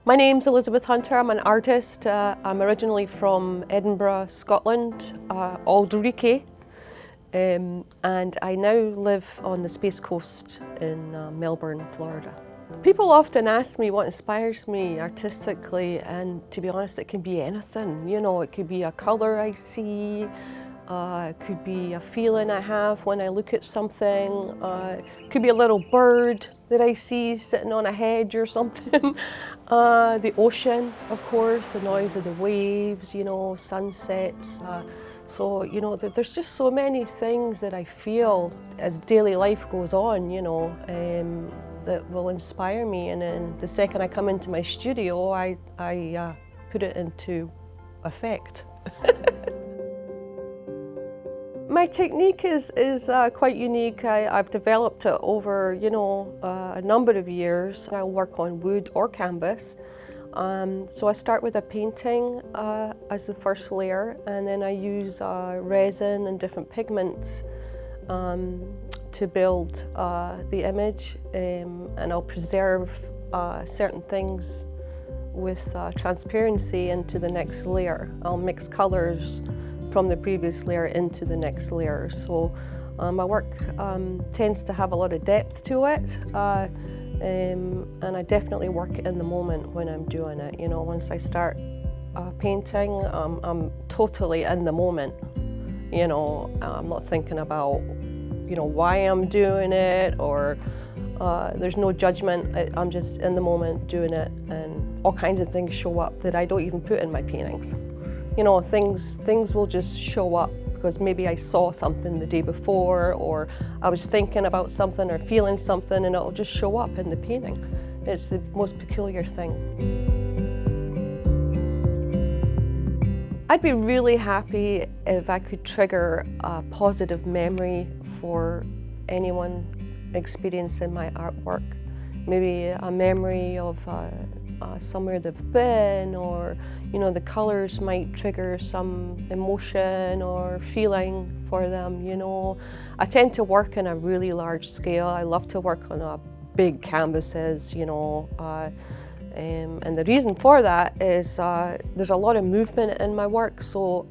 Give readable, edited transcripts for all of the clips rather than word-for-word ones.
My name's Elizabeth Hunter. I'm an artist. I'm originally from Edinburgh, Scotland, Aldrickie, and I now live on the Space Coast in Melbourne, Florida. People often ask me what inspires me artistically, and to be honest, it can be anything. You know, it could be a colour I see, it could be a feeling I have when I look at something, it could be a little bird that I see sitting on a hedge or something. The ocean, of course, the noise of the waves, you know, sunsets. So, you know, there's just so many things that I feel as daily life goes on, you know, that will inspire me. And then the second I come into my studio, I put it into effect. My technique is quite unique. I've developed it over, you know, a number of years. I'll work on wood or canvas. So I start with a painting as the first layer, and then I use resin and different pigments to build the image, and I'll preserve certain things with transparency into the next layer. I'll mix colours from the previous layer into the next layer. So my work tends to have a lot of depth to it, and I definitely work in the moment when I'm doing it. You know, once I start painting, I'm totally in the moment. You know, I'm not thinking about, you know, why I'm doing it, or there's no judgment. I'm just in the moment doing it, and all kinds of things show up that I don't even put in my paintings. You know, things will just show up because maybe I saw something the day before, or I was thinking about something or feeling something, and it'll just show up in the painting. It's the most peculiar thing. I'd be really happy if I could trigger a positive memory for anyone experiencing my artwork. Maybe a memory of somewhere they've been, or, you know, the colours might trigger some emotion or feeling for them, you know. I tend to work in a really large scale. I love to work on big canvases, you know, and the reason for that is there's a lot of movement in my work, so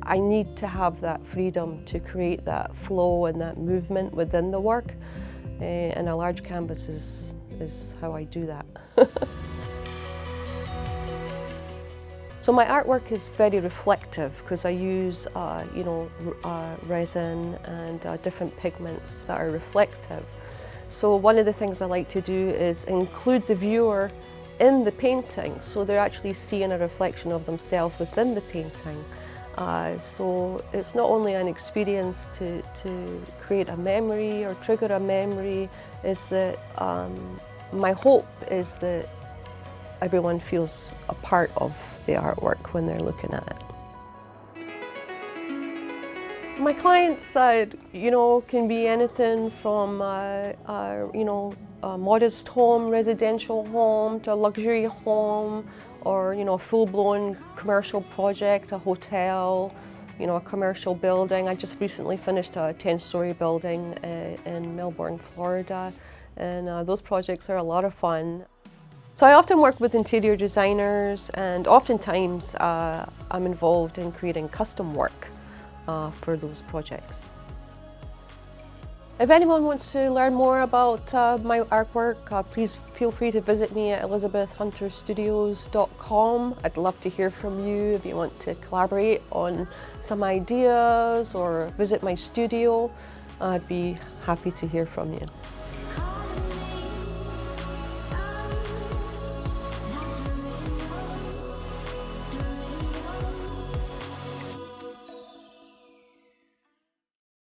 I need to have that freedom to create that flow and that movement within the work, and a large canvas is how I do that. So my artwork is very reflective because I use, you know, resin and different pigments that are reflective. So one of the things I like to do is include the viewer in the painting, so they're actually seeing a reflection of themselves within the painting. So it's not only an experience to create a memory or trigger a memory, is that my hope is that everyone feels a part of the artwork when they're looking at it. My clients, you know, can be anything from, you know, a modest home, residential home, to a luxury home, or, you know, a full-blown commercial project, a hotel, you know, a commercial building. I just recently finished a 10-story building in Melbourne, Florida, and those projects are a lot of fun. So I often work with interior designers, and oftentimes I'm involved in creating custom work for those projects. If anyone wants to learn more about my artwork, please feel free to visit me at elizabethhunterstudios.com. I'd love to hear from you if you want to collaborate on some ideas or visit my studio. I'd be happy to hear from you.